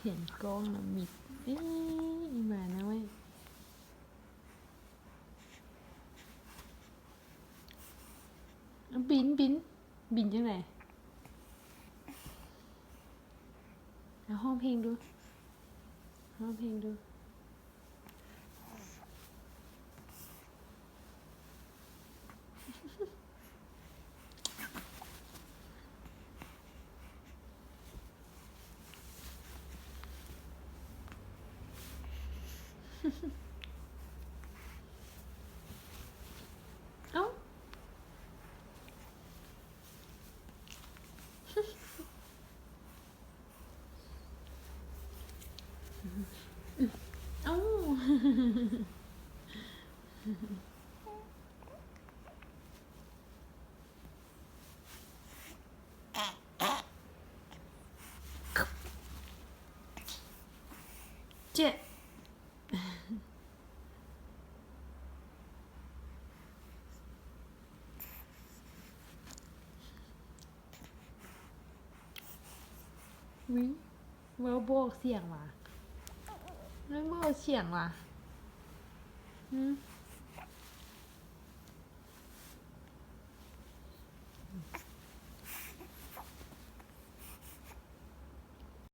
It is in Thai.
เห็นกล้องนะมิดอีมานะเว้ยบินจังไหนเอาห้องเพลงดูห้องเพลงดูเอ้าเอ้าเจ๊วิเวลบอกเสียงว่ะเรื่องบอกเสียงว่ะ